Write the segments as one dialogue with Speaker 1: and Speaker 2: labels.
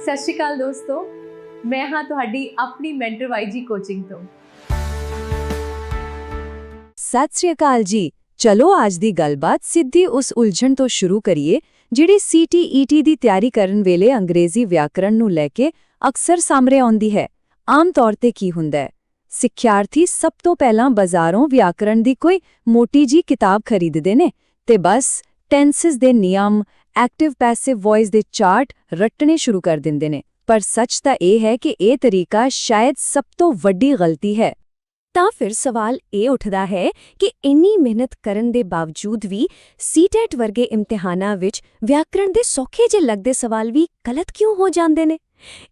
Speaker 1: ਸਤਿ ਸ਼੍ਰੀ ਅਕਾਲ ਦੋਸਤੋ, ਮੈਂ ਹਾਂ ਤੁਹਾਡੀ ਆਪਣੀ ਮੈਂਟਰ YG ਕੋਚਿੰਗ ਤੋਂ।
Speaker 2: ਸਤਿ ਸ੍ਰੀ ਅਕਾਲ ਜੀ। ਚਲੋ ਅੱਜ ਦੀ ਗੱਲਬਾਤ ਸਿੱਧੀ ਉਸ ਉਲਝਣ ਤੋਂ ਸ਼ੁਰੂ ਕਰੀਏ ਜਿਹੜੀ CTET ਦੀ ਤਿਆਰੀ ਕਰਨ ਵੇਲੇ ਅੰਗਰੇਜ਼ੀ ਵਿਆਕਰਣ ਨੂੰ ਲੈ ਕੇ ਅਕਸਰ ਸਾਹਮਣੇ ਆਉਂਦੀ ਹੈ। ਆਮ ਤੌਰ ਤੇ ਕੀ ਹੁੰਦਾ ਹੈ? ਸਿੱਖਿਆਰਥੀ ਸਭ ਤੋਂ ਪਹਿਲਾਂ ਬਾਜ਼ਾਰੋਂ ਵਿਆਕਰਣ ਦੀ ਕੋਈ ਮੋਟੀ ਜੀ ਕਿਤਾਬ ਖਰੀਦਦੇ ਨੇ ਤੇ ਬਸ ਟੈਂਸਸ ਦੇ ਨਿਯਮ, ਐਕਟਿਵ ਪੈਸਿਵ ਵੌਇਸ ਦੇ ਚਾਰਟ ਰੱਟਣੇ ਸ਼ੁਰੂ ਕਰ ਦਿੰਦੇ ਨੇ। ਪਰ ਸੱਚ ਤਾਂ ਇਹ ਹੈ ਕਿ ਇਹ ਤਰੀਕਾ ਸ਼ਾਇਦ ਸਭ ਤੋਂ ਵੱਡੀ ਗਲਤੀ ਹੈ। ਤਾਂ ਫਿਰ ਸਵਾਲ ਇਹ ਉੱਠਦਾ ਹੈ ਕਿ ਇੰਨੀ ਮਿਹਨਤ ਕਰਨ ਦੇ ਬਾਵਜੂਦ ਵੀ CTET ਵਰਗੇ ਇਮਤਿਹਾਨਾਂ ਵਿੱਚ ਵਿਆਕਰਣ ਦੇ ਸੌਖੇ ਜਿਹੇ ਲੱਗਦੇ ਸਵਾਲ ਵੀ ਗਲਤ ਕਿਉਂ ਹੋ ਜਾਂਦੇ ਨੇ?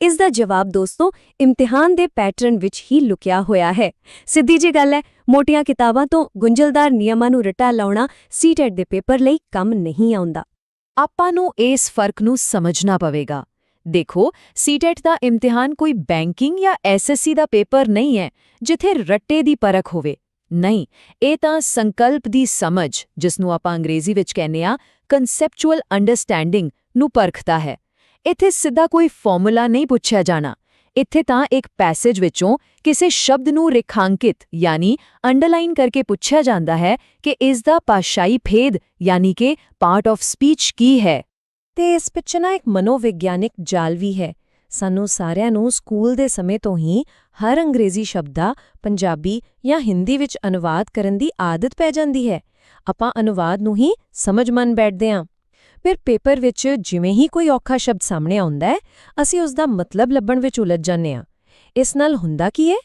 Speaker 2: ਇਸ ਦਾ ਜਵਾਬ ਦੋਸਤੋ ਇਮਤਿਹਾਨ ਦੇ ਪੈਟਰਨ ਵਿੱਚ ਹੀ ਲੁਕਿਆ ਹੋਇਆ ਹੈ। ਸਿੱਧੀ ਜੀ ਗੱਲ ਹੈ, ਮੋਟੀਆਂ ਕਿਤਾਬਾਂ ਤੋਂ ਗੁੰਝਲਦਾਰ ਨਿਯਮਾਂ ਨੂੰ ਰੱਟਾ ਲਾਉਣਾ CTET ਦੇ ਪੇਪਰ ਲਈ ਕੰਮ ਨਹੀਂ ਆਉਂਦਾ। ਆਪਾਂ ਨੂੰ ਇਸ ਫਰਕ ਨੂੰ ਸਮਝਣਾ ਪਵੇਗਾ। ਦੇਖੋ, CTET ਦਾ ਇਮਤਿਹਾਨ ਕੋਈ ਬੈਂਕਿੰਗ ਜਾਂ SSC ਦਾ ਪੇਪਰ ਨਹੀਂ ਹੈ ਜਿੱਥੇ ਰੱਟੇ ਦੀ ਪਰਖ ਹੋਵੇ। ਨਹੀਂ, ਇਹ ਤਾਂ ਸੰਕਲਪ ਦੀ ਸਮਝ, ਜਿਸ ਨੂੰ ਆਪਾਂ ਅੰਗਰੇਜ਼ੀ ਵਿੱਚ ਕਹਿੰਦੇ ਆ ਕਨਸੈਪਚੁਅਲ ਅੰਡਰਸਟੈਂਡਿੰਗ, ਨੂੰ ਪਰਖਦਾ ਹੈ। ਇੱਥੇ ਸਿੱਧਾ ਕੋਈ ਫਾਰਮੂਲਾ ਨਹੀਂ ਪੁੱਛਿਆ ਜਾਣਾ। ਇੱਥੇ ਤਾਂ ਇੱਕ ਪੈਸੇਜ ਵਿੱਚੋਂ ਕਿਸੇ ਸ਼ਬਦ ਨੂੰ ਰੇਖਾਂਕਿਤ ਯਾਨੀ ਅੰਡਰਲਾਈਨ ਕਰਕੇ ਪੁੱਛਿਆ ਜਾਂਦਾ ਹੈ ਕਿ ਇਸ ਦਾ ਭਾਸ਼ਾਈ ਭੇਦ ਯਾਨੀ ਕਿ ਪਾਰਟ ਆਫ ਸਪੀਚ ਕੀ ਹੈ। ਤੇ ਇਸ ਪਿੱਛੇ ਨਾ ਇੱਕ ਮਨੋਵਿਗਿਆਨਿਕ ਜਾਲ ਵੀ ਹੈ। ਸਾਨੂੰ ਸਾਰਿਆਂ ਨੂੰ ਸਕੂਲ ਦੇ ਸਮੇਂ ਤੋਂ ਹੀ ਹਰ ਅੰਗਰੇਜ਼ੀ ਸ਼ਬਦ ਦਾ ਪੰਜਾਬੀ ਜਾਂ ਹਿੰਦੀ ਵਿੱਚ ਅਨੁਵਾਦ ਕਰਨ ਦੀ ਆਦਤ ਪੈ ਜਾਂਦੀ ਹੈ। ਆਪਾਂ ਅਨੁਵਾਦ ਨੂੰ ਹੀ ਸਮਝ ਮੰਨ ਬੈਠਦੇ ਹਾਂ। ਫਿਰ ਪੇਪਰ ਵਿੱਚ ਜਿਵੇਂ ਹੀ ਕੋਈ ਔਖਾ ਸ਼ਬਦ ਸਾਹਮਣੇ ਆਉਂਦਾ ਹੈ, ਅਸੀਂ ਉਸ ਦਾ ਮਤਲਬ ਲੱਭਣ ਵਿੱਚ ਉਲਝ ਜਾਂਦੇ ਹਾਂ। ਇਸ ਨਾਲ ਹੁੰਦਾ ਕੀ ਹੈ?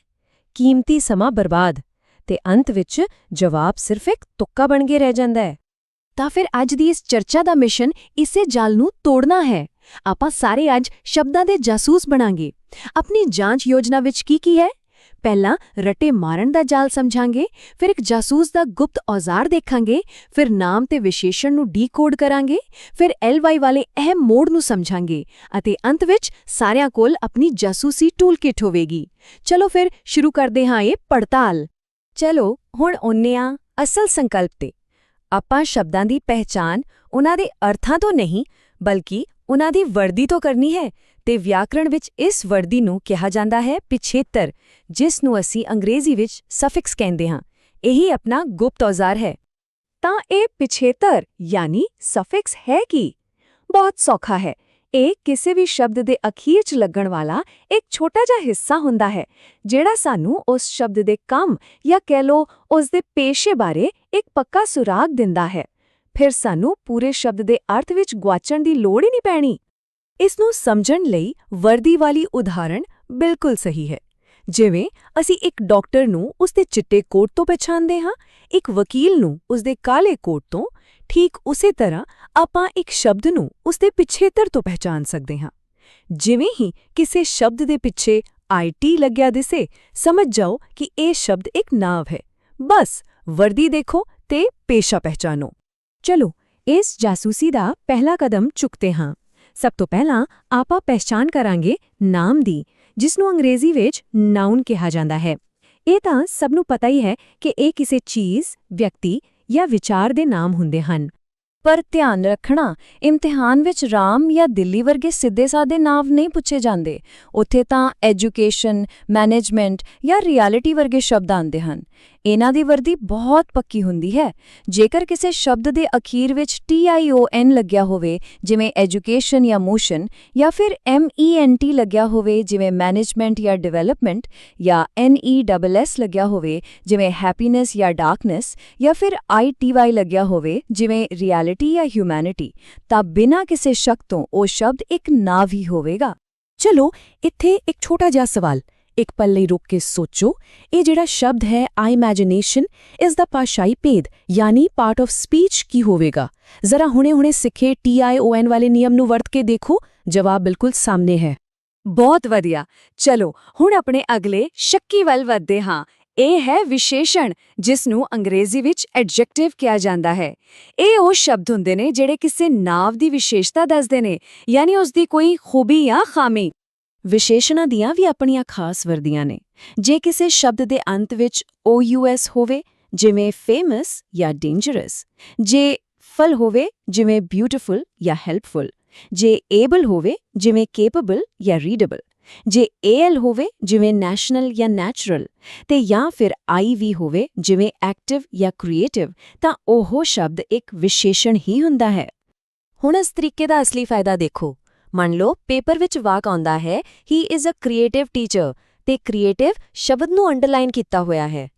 Speaker 2: ਕੀਮਤੀ ਸਮਾਂ ਬਰਬਾਦ, ਤੇ ਅੰਤ ਵਿੱਚ ਜਵਾਬ ਸਿਰਫ ਇੱਕ ਤੁੱਕਾ ਬਣ ਕੇ ਰਹਿ ਜਾਂਦਾ ਹੈ। ਤਾਂ ਫਿਰ ਅੱਜ ਦੀ ਇਸ ਚਰਚਾ ਦਾ ਮਿਸ਼ਨ ਇਸੇ ਜਾਲ ਨੂੰ ਤੋੜਨਾ ਹੈ। ਆਪਾਂ ਸਾਰੇ ਅੱਜ ਸ਼ਬਦਾਂ ਦੇ ਜਾਸੂਸ ਬਣਾਂਗੇ। ਆਪਣੀ ਜਾਂਚ ਯੋਜਨਾ ਵਿੱਚ ਕੀ ਹੈ? ਪਹਿਲਾਂ ਰੱਟੇ ਮਾਰਨ ਦਾ ਜਾਲ ਸਮਝਾਂਗੇ, ਫਿਰ ਇੱਕ ਜਾਸੂਸ ਦਾ ਗੁਪਤ ਔਜ਼ਾਰ ਦੇਖਾਂਗੇ, ਫਿਰ ਨਾਮ ਤੇ ਵਿਸ਼ੇਸ਼ਣ ਨੂੰ ਡੀਕੋਡ ਕਰਾਂਗੇ, ਫਿਰ LY ਵਾਲੇ ਅਹਿਮ ਮੋੜ ਨੂੰ ਸਮਝਾਂਗੇ ਅਤੇ ਅੰਤ ਵਿੱਚ ਸਾਰਿਆਂ ਕੋਲ ਆਪਣੀ ਜਾਸੂਸੀ ਟੂਲਕਿਟ ਹੋਵੇਗੀ। ਚਲੋ ਫਿਰ ਸ਼ੁਰੂ ਕਰਦੇ ਹਾਂ ਇਹ ਪੜਤਾਲ। ਚਲੋ ਹੁਣ ਆਉਂਦੇ ਹਾਂ ਅਸਲ ਸੰਕਲਪ ਤੇ। ਆਪਾਂ ਸ਼ਬਦਾਂ ਦੀ ਪਹਿਚਾਣ ਉਹਨਾਂ ਦੇ ਅਰਥਾਂ ਤੋਂ ਨਹੀਂ ਬਲਕਿ ਉਹਨਾਂ ਦੀ ਵਰਦੀ ਤੋਂ ਕਰਨੀ ਹੈ, ਤੇ ਵਿਆਕਰਣ ਵਿੱਚ ਇਸ ਵਰਦੀ ਨੂੰ ਕਿਹਾ ਜਾਂਦਾ ਹੈ ਪਿਛੇਤਰ, ਜਿਸ ਨੂੰ ਅਸੀਂ ਅੰਗਰੇਜ਼ੀ ਵਿੱਚ ਸਫਿਕਸ ਕਹਿੰਦੇ ਹਾਂ। ਇਹੀ ਆਪਣਾ ਗੁਪਤ ਔਜ਼ਾਰ ਹੈ। ਤਾਂ ਇਹ ਪਿਛੇਤਰ ਯਾਨੀ ਸਫਿਕਸ ਹੈ ਕੀ? ਬਹੁਤ ਸੌਖਾ ਹੈ। ਇਹ ਕਿਸੇ ਵੀ ਸ਼ਬਦ ਦੇ ਅਖੀਰ 'ਚ ਲੱਗਣ ਵਾਲਾ ਇੱਕ ਛੋਟਾ ਜਿਹਾ ਹਿੱਸਾ ਹੁੰਦਾ ਹੈ ਜਿਹੜਾ ਸਾਨੂੰ ਉਸ ਸ਼ਬਦ ਦੇ ਕੰਮ ਜਾਂ ਕਹਿ ਲਓ ਉਸ ਦੇ ਪੇਸ਼ੇ ਬਾਰੇ ਇੱਕ ਪੱਕਾ ਸੁਰਾਗ ਦਿੰਦਾ ਹੈ। ਫਿਰ ਸਾਨੂੰ ਪੂਰੇ ਸ਼ਬਦ ਦੇ ਅਰਥ ਵਿੱਚ ਗੁਆਚਣ ਦੀ ਲੋੜ ਹੀ ਨਹੀਂ ਪੈਣੀ। ਇਸ ਨੂੰ ਸਮਝਣ ਲਈ ਵਰਦੀ ਵਾਲੀ ਉਦਾਹਰਣ ਬਿਲਕੁਲ ਸਹੀ ਹੈ। ਜਿਵੇਂ ਅਸੀਂ ਇੱਕ ਡਾਕਟਰ ਨੂੰ ਉਸਦੇ ਚਿੱਟੇ ਕੋਟ ਤੋਂ ਪਛਾਣਦੇ ਹਾਂ, ਇੱਕ ਵਕੀਲ ਨੂੰ ਉਸਦੇ ਕਾਲੇ ਕੋਟ ਤੋਂ, ਠੀਕ ਉਸੇ ਤਰ੍ਹਾਂ ਆਪਾਂ ਇੱਕ ਸ਼ਬਦ ਨੂੰ ਉਸਦੇ ਪਿਛੇਤਰ ਤੋਂ ਪਹਿਚਾਣ ਸਕਦੇ ਹਾਂ। ਜਿਵੇਂ ਹੀ ਕਿਸੇ ਸ਼ਬਦ ਦੇ ਪਿੱਛੇ IT ਲੱਗਿਆ ਦਿਸੇ, ਸਮਝ ਜਾਓ ਕਿ ਇਹ ਸ਼ਬਦ ਇੱਕ ਨਾਂਵ ਹੈ। ਬਸ ਵਰਦੀ ਦੇਖੋ ਤੇ ਪੇਸ਼ਾ ਪਹਿਚਾਨੋ। ਚਲੋ ਇਸ ਜਾਸੂਸੀ ਦਾ ਪਹਿਲਾ ਕਦਮ ਚੁੱਕਦੇ ਹਾਂ। ਸਭ ਤੋਂ ਪਹਿਲਾਂ ਆਪਾਂ ਪਹਿਚਾਣ ਕਰਾਂਗੇ ਨਾਮ ਦੀ, ਜਿਸ ਨੂੰ ਅੰਗਰੇਜ਼ੀ ਵਿੱਚ ਨਾਊਨ ਕਿਹਾ ਜਾਂਦਾ ਹੈ। ਇਹ ਤਾਂ ਸਭ ਨੂੰ ਪਤਾ ਹੀ ਹੈ ਕਿ ਇਹ ਕਿਸੇ ਚੀਜ਼, ਵਿਅਕਤੀ ਜਾਂ ਵਿਚਾਰ ਦੇ ਨਾਮ ਹੁੰਦੇ ਹਨ। ਪਰ ਧਿਆਨ ਰੱਖਣਾ, ਇਮਤਿਹਾਨ ਵਿੱਚ ਰਾਮ ਜਾਂ ਦਿੱਲੀ ਵਰਗੇ ਸਿੱਧੇ-ਸਾਦੇ ਨਾਮ ਨਹੀਂ ਪੁੱਛੇ ਜਾਂਦੇ। ਉੱਥੇ ਤਾਂ ਐਜੂਕੇਸ਼ਨ, ਮੈਨੇਜਮੈਂਟ ਜਾਂ ਰਿਐਲਿਟੀ ਵਰਗੇ ਸ਼ਬਦ ਆਉਂਦੇ ਹਨ। ਇਹਨਾਂ ਦੀ ਵਰਦੀ ਬਹੁਤ ਪੱਕੀ ਹੁੰਦੀ ਹੈ। ਜੇਕਰ ਕਿਸੇ ਸ਼ਬਦ ਦੇ ਅਖੀਰ ਵਿੱਚ TION ਲੱਗਿਆ ਹੋਵੇ ਜਿਵੇਂ ਐਜੂਕੇਸ਼ਨ ਜਾਂ ਮੋਸ਼ਨ, ਜਾਂ ਫਿਰ MENT ਲੱਗਿਆ ਹੋਵੇ ਜਿਵੇਂ ਮੈਨੇਜਮੈਂਟ ਜਾਂ ਡਿਵੈਲਪਮੈਂਟ, ਜਾਂ NESS ਲੱਗਿਆ ਹੋਵੇ ਜਿਵੇਂ ਹੈਪੀਨੈਸ ਜਾਂ ਡਾਰਕਨੈਸ, ਜਾਂ ਫਿਰ ITY ਲੱਗਿਆ ਹੋਵੇ ਜਿਵੇਂ ਰਿਐਲਿਟੀ ਜਾਂ ਹਿਊਮੈਨਿਟੀ, ਤਾਂ ਬਿਨਾਂ ਕਿਸੇ ਸ਼ੱਕ ਤੋਂ ਉਹ ਸ਼ਬਦ ਇੱਕ ਨਾਂਵ ਹੀ ਹੋਵੇਗਾ। ਚਲੋ ਇੱਥੇ ਇੱਕ ਛੋਟਾ ਜਿਹਾ ਸਵਾਲ। ਇੱਕ ਪਲ ਲਈ ਰੁਕ ਕੇ ਸੋਚੋ, ਇਹ ਜਿਹੜਾ ਸ਼ਬਦ ਹੈ ਇਮੈਜਿਨੇਸ਼ਨ, ਇਸ ਦਾ ਭਾਸ਼ਾਈ ਭੇਦ ਯਾਨੀ ਪਾਰਟ ਆਫ ਸਪੀਚ ਕੀ ਹੋਵੇਗਾ? ਜ਼ਰਾ ਹੁਣੇ ਸਿੱਖੇ TION ਵਾਲੇ ਨਿਯਮ ਨੂੰ ਵਰਤ ਕੇ ਦੇਖੋ। ਜਵਾਬ ਬਿਲਕੁਲ ਸਾਹਮਣੇ ਹੈ। ਬਹੁਤ ਵਧੀਆ। ਚਲੋ ਹੁਣ ਆਪਣੇ ਅਗਲੇ ਸ਼ੱਕੀ ਵੱਲ ਵਧਦੇ ਹਾਂ। ਇਹ ਹੈ ਵਿਸ਼ੇਸ਼ਣ, ਜਿਸ ਨੂੰ ਅੰਗਰੇਜ਼ੀ ਵਿੱਚ ਐਡਜੈਕਟਿਵ ਕਿਹਾ ਜਾਂਦਾ ਹੈ। ਇਹ ਉਹ ਸ਼ਬਦ ਹੁੰਦੇ ਨੇ ਜਿਹੜੇ ਕਿਸੇ ਨਾਂਵ ਦੀ ਵਿਸ਼ੇਸ਼ਤਾ ਦੱਸਦੇ ਨੇ, ਯਾਨੀ ਉਸ ਦੀ ਕੋਈ ਖੂਬੀ ਜਾਂ ਖਾਮੀ। ਵਿਸ਼ੇਸ਼ਣਾਂ ਦੀਆਂ ਵੀ ਆਪਣੀਆਂ ਖਾਸ ਵਰਦੀਆਂ ਨੇ। ਜੇ ਕਿਸੇ ਸ਼ਬਦ ਦੇ ਅੰਤ ਵਿੱਚ OUS ਹੋਵੇ ਜਿਵੇਂ ਫੇਮਸ ਜਾਂ ਡੇਂਜਰਸ, ਜੇ ਫਲ ਹੋਵੇ ਜਿਵੇਂ ਬਿਊਟੀਫੁਲ ਜਾਂ ਹੈਲਪਫੁਲ, ਜੇ ਏਬਲ ਹੋਵੇ ਜਿਵੇਂ ਕੇਪੇਬਲ ਜਾਂ ਰੀਡੇਬਲ, ਜੇ ਏਐਲ ਹੋਵੇ ਜਿਵੇਂ ਨੈਸ਼ਨਲ ਜਾਂ ਨੈਚੁਰਲ, ਤੇ ਜਾਂ ਫਿਰ ਆਈਵੀ ਹੋਵੇ ਜਿਵੇਂ ਐਕਟਿਵ ਜਾਂ ਕ੍ਰੀਏਟਿਵ, ਤਾਂ ਉਹ ਸ਼ਬਦ ਇੱਕ ਵਿਸ਼ੇਸ਼ਣ ਹੀ ਹੁੰਦਾ ਹੈ। ਹੁਣ ਇਸ ਤਰੀਕੇ ਦਾ ਅਸਲੀ ਫਾਇਦਾ ਦੇਖੋ। ਮੰਨ ਲਓ ਪੇਪਰ ਵਿੱਚ ਵਾਕ ਆਉਂਦਾ ਹੈ he is a creative teacher, ਤੇ ਕ੍ਰੀਏਟਿਵ ਸ਼ਬਦ ਨੂੰ ਅੰਡਰਲਾਈਨ ਕੀਤਾ ਹੋਇਆ ਹੈ।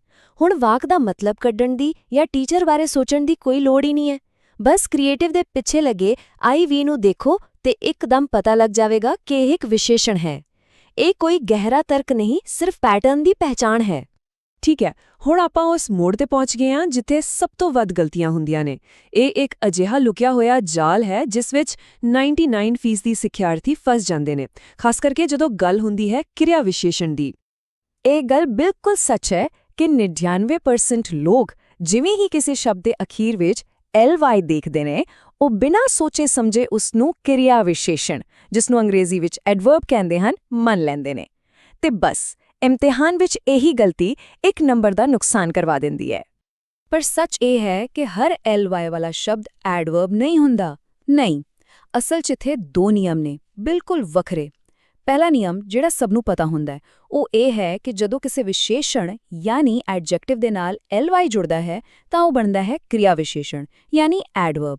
Speaker 2: ਹੁਣ ਵਾਕ ਦਾ ਮਤਲਬ ਕੱਢਣ ਦੀ ਜਾਂ ਟੀਚਰ ਬਾਰੇ ਸੋਚਣ ਦੀ ਕੋਈ ਲੋੜ ਹੀ ਨਹੀਂ ਹੈ। ਬਸ ਕ੍ਰੀਏਟਿਵ ਦੇ ਪਿੱਛੇ ਲੱਗੇ ਆਈਵੀ ਨੂੰ ਦੇਖੋ ਤੇ ਇੱਕਦਮ ਪਤਾ ਲੱਗ ਜਾਵੇਗਾ ਕਿ ਇਹ ਇੱਕ ਵਿਸ਼ੇਸ਼ਣ ਹੈ। ਇਹ ਕੋਈ ਗਹਿਰਾ ਤਰਕ ਨਹੀਂ, ਸਿਰਫ ਪੈਟਰਨ ਦੀ ਪਹਿਚਾਣ ਹੈ।
Speaker 3: ਠੀਕ ਹੈ, ਹੁਣ ਆਪਾਂ ਉਸ ਮੋੜ ਤੇ ਪਹੁੰਚ ਗਏ ਹਾਂ ਜਿੱਥੇ ਸਭ ਤੋਂ ਵੱਧ ਗਲਤੀਆਂ ਹੁੰਦੀਆਂ ਨੇ। ਇਹ ਇੱਕ ਅਜਿਹਾ ਲੁਕਿਆ ਹੋਇਆ ਜਾਲ ਹੈ ਜਿਸ ਵਿੱਚ 99% ਸਿੱਖਿਆਰਥੀ ਫਸ ਜਾਂਦੇ ਨੇ, ਖਾਸ ਕਰਕੇ ਜਦੋਂ ਗੱਲ ਹੁੰਦੀ ਹੈ ਕਿਰਿਆ ਵਿਸ਼ੇਸ਼ਣ ਦੀ। ਇਹ ਗੱਲ ਬਿਲਕੁਲ ਸੱਚ ਹੈ ਕਿ 99% ਲੋਕ ਜਿਵੇਂ ਹੀ ਕਿਸੇ ਸ਼ਬਦ ਦੇ ਅਖੀਰ ਵਿੱਚ ly ਦੇਖਦੇ ਨੇ, ਉਹ ਬਿਨਾਂ ਸੋਚੇ ਸਮਝੇ ਉਸ ਨੂੰ ਕਿਰਿਆ ਵਿਸ਼ੇਸ਼ਣ, ਜਿਸ ਨੂੰ ਅੰਗਰੇਜ਼ੀ ਵਿੱਚ ਐਡਵਰਬ ਕਹਿੰਦੇ ਹਨ, ਮੰਨ ਲੈਂਦੇ ਨੇ। ਤੇ ਬਸ ਇਮਤਿਹਾਨ ਵਿੱਚ ਇਹੀ ਗਲਤੀ 1 ਨੰਬਰ ਦਾ ਨੁਕਸਾਨ ਕਰਵਾ ਦਿੰਦੀ ਹੈ। ਪਰ ਸੱਚ ਇਹ ਹੈ ਕਿ ਹਰ ly ਵਾਲਾ ਸ਼ਬਦ ਐਡਵਰਬ ਨਹੀਂ ਹੁੰਦਾ। ਨਹੀਂ, ਅਸਲ 'ਚ ਇੱਥੇ 2 ਨਿਯਮ ਨੇ, ਬਿਲਕੁਲ ਵੱਖਰੇ। ਪਹਿਲਾ ਨਿਯਮ ਜਿਹੜਾ ਸਭ ਨੂੰ ਪਤਾ ਹੁੰਦਾ ਹੈ, ਉਹ ਇਹ ਹੈ ਕਿ ਜਦੋਂ ਕਿਸੇ ਵਿਸ਼ੇਸ਼ਣ ਯਾਨੀ ਐਡਜੈਕਟਿਵ ਦੇ ਨਾਲ ly ਜੁੜਦਾ ਹੈ ਤਾਂ ਉਹ ਬਣਦਾ ਹੈ ਕਿਰਿਆ ਵਿਸ਼ੇਸ਼ਣ ਯਾਨੀ ਐਡਵਰਬ।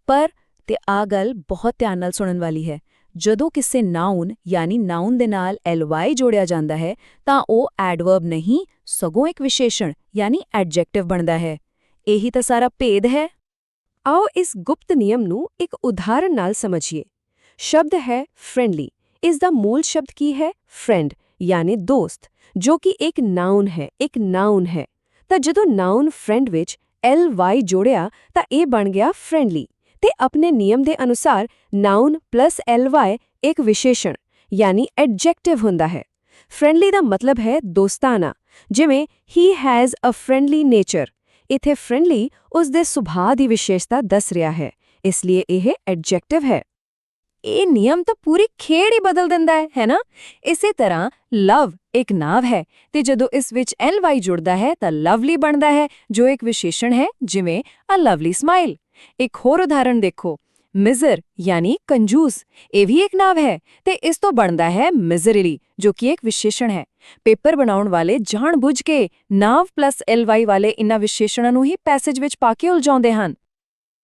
Speaker 3: ਪਰ ਤੇ ਆ ਗੱਲ ਬਹੁਤ ਧਿਆਨ ਨਾਲ ਸੁਣਨ ਵਾਲੀ ਹੈ, ਜਦੋਂ ਕਿਸੇ ਨਾਊਨ ਯਾਨੀ ਨਾਊਨ ਦੇ ਨਾਲ ly ਜੋੜਿਆ ਜਾਂਦਾ ਹੈ ਤਾਂ ਉਹ ਐਡਵਰਬ ਨਹੀਂ, ਸਗੋਂ ਇੱਕ ਵਿਸ਼ੇਸ਼ਣ ਯਾਨੀ ਐਡਜੈਕਟਿਵ ਬਣਦਾ ਹੈ। ਇਹੀ ਤਾਂ ਸਾਰਾ ਭੇਦ ਹੈ। ਆਓ ਇਸ ਗੁਪਤ ਨਿਯਮ ਨੂੰ ਇੱਕ ਉਦਾਹਰਣ ਨਾਲ ਸਮਝੀਏ। ਸ਼ਬਦ ਹੈ ਫ੍ਰੈਂਡਲੀ। ਇਸ ਦਾ ਮੂਲ ਸ਼ਬਦ ਕੀ ਹੈ? ਫ੍ਰੈਂਡ ਯਾਨੀ ਦੋਸਤ, ਜੋ ਕਿ ਇੱਕ ਨਾਊਨ ਹੈ। ਤਾਂ ਜਦੋਂ ਨਾਊਨ ਫ੍ਰੈਂਡ ਵਿੱਚ ly ਜੋੜਿਆ ਤਾਂ ਇਹ ਬਣ ਗਿਆ ਫ੍ਰੈਂਡਲੀ, ਤੇ ਆਪਣੇ ਨਿਯਮ ਦੇ ਅਨੁਸਾਰ ਨਾਊਨ ਪਲੱਸ ly ਇੱਕ ਵਿਸ਼ੇਸ਼ਣ ਯਾਨੀ ਐਡਜੈਕਟਿਵ ਹੁੰਦਾ ਹੈ। ਫ੍ਰੈਂਡਲੀ ਦਾ ਮਤਲਬ ਹੈ ਦੋਸਤਾਨਾ, ਜਿਵੇਂ he has a friendly nature. ਇੱਥੇ ਫ੍ਰੈਂਡਲੀ ਉਸ ਦੇ ਸੁਭਾਅ ਦੀ ਵਿਸ਼ੇਸ਼ਤਾ ਦੱਸ ਰਿਹਾ ਹੈ, ਇਸ ਲਈ ਇਹ ਐਡਜੈਕਟਿਵ ਹੈ। ਇਹ ਨਿਯਮ ਤਾਂ ਪੂਰੀ ਖੇਡ ਹੀ ਬਦਲ ਦਿੰਦਾ ਹੈ ਨਾ? ਇਸੇ ਤਰ੍ਹਾਂ ਲਵ ਇੱਕ ਨਾਂਵ ਹੈ ਤੇ ਜਦੋਂ ਇਸ ਵਿੱਚ ly ਜੁੜਦਾ ਹੈ ਤਾਂ ਲਵਲੀ ਬਣਦਾ ਹੈ, ਜੋ ਇੱਕ ਵਿਸ਼ੇਸ਼ਣ ਹੈ, ਜਿਵੇਂ ਅ ਲਵਲੀ ਸਮਾਈਲ। ਇੱਕ ਹੋਰ ਉਦਾਹਰਣ ਦੇਖੋ, ਮਿਜ਼ਰ ਯਾਨੀ ਕੰਜੂਸ। ਇਹ ਵੀ ਇੱਕ ਨਾਂਵ ਹੈ ਤੇ ਇਸ ਤੋਂ ਬਣਦਾ ਹੈ ਮਿਜ਼ਰਲੀ, ਜੋ ਕਿ ਇੱਕ ਵਿਸ਼ੇਸ਼ਣ ਹੈ। ਪੇਪਰ ਬਣਾਉਣ ਵਾਲੇ ਜਾਣਬੁੱਝ ਕੇ ਨਾਂਵ ਪਲੱਸ ly ਵਾਲੇ ਇਨ੍ਹਾਂ ਵਿਸ਼ੇਸ਼ਣਾਂ ਨੂੰ ਹੀ ਪੈਸੇਜ ਵਿੱਚ ਪਾ ਕੇ ਉਲਝਾਉਂਦੇ ਹਨ।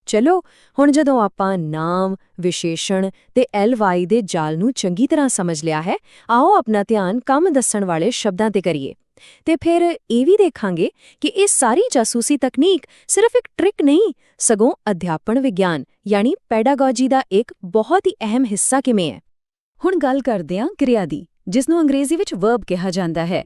Speaker 3: ਚਲੋ ਹੁਣ ਜਦੋਂ ਆਪਾਂ ਨਾਮ, ਵਿਸ਼ੇਸ਼ਣ ਤੇ ly ਦੇ ਜਾਲ ਨੂੰ ਚੰਗੀ ਤਰ੍ਹਾਂ ਸਮਝ ਲਿਆ ਹੈ, ਆਓ ਆਪਣਾ ਧਿਆਨ ਕੰਮ ਦੱਸਣ ਵਾਲੇ ਸ਼ਬਦਾਂ ਤੇ ਕਰੀਏ। ਤੇ ਫਿਰ ਇਹ ਵੀ ਦੇਖਾਂਗੇ ਕਿ ਇਹ ਸਾਰੀ ਜਾਸੂਸੀ ਤਕਨੀਕ ਸਿਰਫ ਇੱਕ ਟ੍ਰਿਕ ਨਹੀਂ, ਸਗੋਂ ਅਧਿਆਪਨ ਵਿਗਿਆਨ ਯਾਨੀ ਪੈਡਾਗੋਜੀ ਦਾ ਇੱਕ ਬਹੁਤ ਹੀ ਅਹਿਮ ਹਿੱਸਾ ਕਿਵੇਂ ਹੈ। ਹੁਣ ਗੱਲ ਕਰਦੇ ਹਾਂ ਕਿਰਿਆ ਦੀ, ਜਿਸ ਨੂੰ ਅੰਗਰੇਜ਼ੀ ਵਿੱਚ ਵਰਬ ਕਿਹਾ ਜਾਂਦਾ ਹੈ।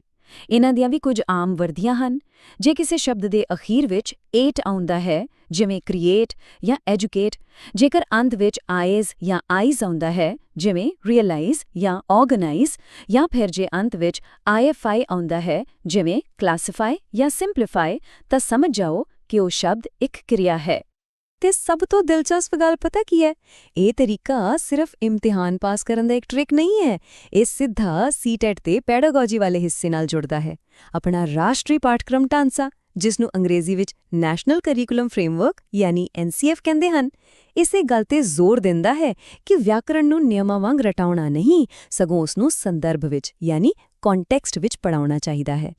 Speaker 3: ਇਹਨਾਂ ਦੀਆਂ ਵੀ ਕੁਝ ਆਮ ਵਰਦੀਆਂ ਹਨ। ਜੇ ਕਿਸੇ ਸ਼ਬਦ ਦੇ ਅਖੀਰ ਵਿੱਚ ਏਟ ਆਉਂਦਾ ਹੈ, ਜਿਵੇਂ ਕ੍ਰੀਏਟ ਜਾਂ ਐਜੂਕੇਟ, ਜੇਕਰ ਅੰਤ ਵਿੱਚ ਆਈਜ਼ ਜਾਂ ਆਈਜ਼ ਆਉਂਦਾ ਹੈ, ਜਿਵੇਂ ਰੀਅਲਾਈਜ਼ ਜਾਂ ਆਰਗੇਨਾਈਜ਼, ਜਾਂ ਫਿਰ ਜੇ ਅੰਤ ਵਿੱਚ ਆਈਐਫਆਈ ਆਉਂਦਾ ਹੈ, ਜਿਵੇਂ ਕਲਾਸੀਫਾਈ ਜਾਂ ਸਿੰਪਲੀਫਾਈ, ਤਾਂ ਸਮਝ ਜਾਓ ਕਿ ਉਹ ਸ਼ਬਦ ਇੱਕ ਕਿਰਿਆ ਹੈ। ਤੇ ਸਭ ਤੋਂ ਦਿਲਚਸਪ ਗੱਲ ਪਤਾ ਕੀ ਹੈ? ਇਹ ਤਰੀਕਾ ਸਿਰਫ ਇਮਤਿਹਾਨ ਪਾਸ ਕਰਨ ਦਾ ਇੱਕ ਟ੍ਰਿਕ ਨਹੀਂ ਹੈ, ਇਹ ਸਿੱਧਾ ਸੀਟੈਟ ਤੇ ਪੈਡਾਗੋਜੀ ਵਾਲੇ ਹਿੱਸੇ ਨਾਲ ਜੁੜਦਾ ਹੈ। ਆਪਣਾ ਰਾਸ਼ਟਰੀ ਪਾਠਕ੍ਰਮ ਢਾਂਚਾ, ਜਿਸ ਨੂੰ ਅੰਗਰੇਜ਼ੀ ਵਿੱਚ ਨੈਸ਼ਨਲ ਕਰਿਕੂਲਮ ਫਰੇਮਵਰਕ ਯਾਨੀ NCF ਕਹਿੰਦੇ ਹਨ, ਇਸੇ ਗੱਲ ਤੇ ਜ਼ੋਰ ਦਿੰਦਾ ਹੈ ਕਿ ਵਿਆਕਰਣ ਨੂੰ ਨਿਯਮਾਂ ਵਾਂਗ ਰਟਾਉਣਾ ਨਹੀਂ, ਸਗੋਂ ਉਸ ਨੂੰ ਸੰਦਰਭ ਵਿੱਚ ਯਾਨੀ ਕੰਟੈਕਸਟ ਵਿੱਚ ਪੜਾਉਣਾ ਚਾਹੀਦਾ ਹੈ।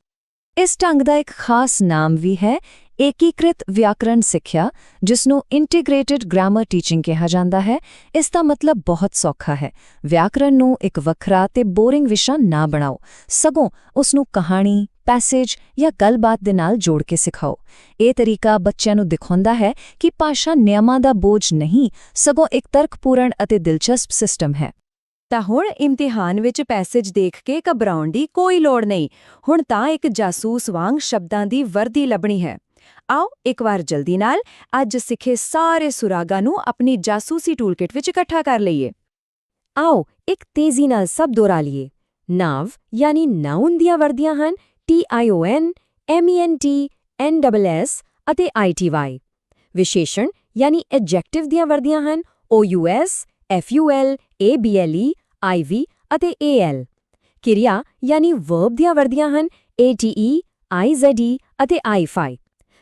Speaker 3: ਇਸ ਢੰਗ ਦਾ ਇੱਕ ਖਾਸ ਨਾਮ ਵੀ ਹੈ ਏਕੀਕ੍ਰਿਤ ਵਿਆਕਰਣ ਸਿੱਖਿਆ, ਜਿਸ ਨੂੰ ਇੰਟੀਗ੍ਰੇਟਿਡ ਗ੍ਰਾਮਰ ਟੀਚਿੰਗ ਕਿਹਾ ਜਾਂਦਾ ਹੈ। ਇਸ ਦਾ ਮਤਲਬ ਬਹੁਤ ਸੌਖਾ ਹੈ। ਵਿਆਕਰਣ ਨੂੰ ਇੱਕ ਵੱਖਰਾ ਤੇ ਬੋਰਿੰਗ ਵਿਸ਼ਾ ਨਾ ਬਣਾਓ, ਸਗੋਂ ਉਸ ਨੂੰ ਕਹਾਣੀ, ਪੈਸੇਜ ਜਾਂ ਗੱਲਬਾਤ ਦੇ ਨਾਲ ਜੋੜ ਕੇ ਸਿਖਾਓ। ਇਹ ਤਰੀਕਾ ਬੱਚਿਆਂ ਨੂੰ ਦਿਖਾਉਂਦਾ ਹੈ ਕਿ ਭਾਸ਼ਾ ਨਿਯਮਾਂ ਦਾ ਬੋਝ ਨਹੀਂ, ਸਗੋਂ ਇੱਕ ਤਰਕਪੂਰਨ ਅਤੇ ਦਿਲਚਸਪ ਸਿਸਟਮ ਹੈ। ਤਾਂ ਹੁਣ ਇਮਤਿਹਾਨ ਵਿੱਚ ਪੈਸੇਜ ਦੇਖ ਕੇ ਘਬਰਾਉਣ ਦੀ ਕੋਈ ਲੋੜ ਨਹੀਂ। ਹੁਣ ਤਾਂ ਇੱਕ ਜਾਸੂਸ ਵਾਂਗ ਸ਼ਬਦਾਂ ਦੀ ਵਰਦੀ ਲੱਭਣੀ ਹੈ। ਆਓ ਇੱਕ ਵਾਰ ਜਲਦੀ ਨਾਲ ਅੱਜ ਸਿੱਖੇ ਸਾਰੇ ਸੁਰਾਗਾਂ ਨੂੰ ਆਪਣੀ ਜਾਸੂਸੀ ਟੂਲਕਿਟ ਵਿੱਚ ਇਕੱਠਾ ਕਰ ਲਈਏ। ਆਓ ਇੱਕ ਤੇਜ਼ੀ ਨਾਲ ਸਭ ਦੁਹਰਾ ਲਈਏ। ਨਾਂਵ ਯਾਨੀ ਨਾਊਨ ਦੀਆਂ ਵਰਦੀਆਂ ਹਨ TION, MENT, NSS ਅਤੇ ITY। ਵਿਸ਼ੇਸ਼ਣ ਯਾਨੀ ਐਡਜੈਕਟਿਵ ਦੀਆਂ ਵਰਦੀਆਂ ਹਨ OUS, FUL, ABLE, IV ਅਤੇ AL। ਕਿਰਿਆ ਯਾਨੀ ਵਰਬ ਦੀਆਂ ਵਰਦੀਆਂ ਹਨ ATE, IZE ਅਤੇ IFI।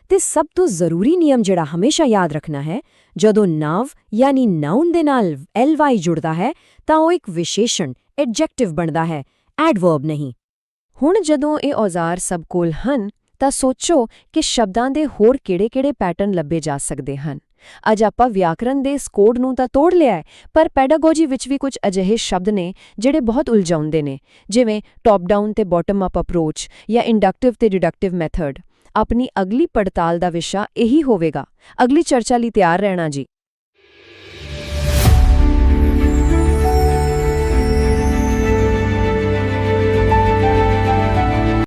Speaker 3: ਤੇ ਸਭ ਤੋਂ ਜ਼ਰੂਰੀ ਨਿਯਮ ਜਿਹੜਾ ਹਮੇਸ਼ਾ ਯਾਦ ਰੱਖਣਾ ਹੈ,
Speaker 2: ਜਦੋਂ ਨਾਵ ਯਾਨੀ ਨਾਉਨ ਦੇ ਨਾਲ ly ਜੁੜਦਾ ਹੈ ਤਾਂ ਉਹ ਇੱਕ ਵਿਸ਼ੇਸ਼ਣ ਐਡਜੈਕਟਿਵ ਬਣਦਾ ਹੈ, ਐਡਵਰਬ ਨਹੀਂ। ਹੁਣ ਜਦੋਂ ਇਹ ਔਜ਼ਾਰ ਸਭ ਕੋਲ ਹਨ ਤਾਂ ਸੋਚੋ ਕਿ ਸ਼ਬਦਾਂ ਦੇ ਹੋਰ ਕਿਹੜੇ-ਕਿਹੜੇ ਪੈਟਰਨ ਲੱਭੇ ਜਾ ਸਕਦੇ ਹਨ। ਅੱਜ ਆਪਾਂ ਵਿਆਕਰਣ ਦੇ ਇਸ ਕੋਡ ਨੂੰ ਤਾਂ ਤੋੜ ਲਿਆ ਹੈ, ਪਰ ਪੈਡਾਗੋਜੀ ਵਿੱਚ ਵੀ ਕੁਝ ਅਜਿਹੇ ਸ਼ਬਦ ਨੇ ਜਿਹੜੇ ਬਹੁਤ ਉਲਝਾਉਂਦੇ ਨੇ, ਜਿਵੇਂ ਟੌਪ ਡਾਊਨ ਤੇ ਬਾਟਮ ਅਪ ਅਪਰੋਚ ਜਾਂ ਇੰਡਕਟਿਵ ਤੇ ਡਿਡਕਟਿਵ ਮੈਥਡ। ਆਪਣੀ ਅਗਲੀ ਪੜਤਾਲ ਦਾ ਵਿਸ਼ਾ ਇਹੀ ਹੋਵੇਗਾ। ਅਗਲੀ ਚਰਚਾ ਲਈ ਤਿਆਰ ਰਹਿਣਾ ਜੀ।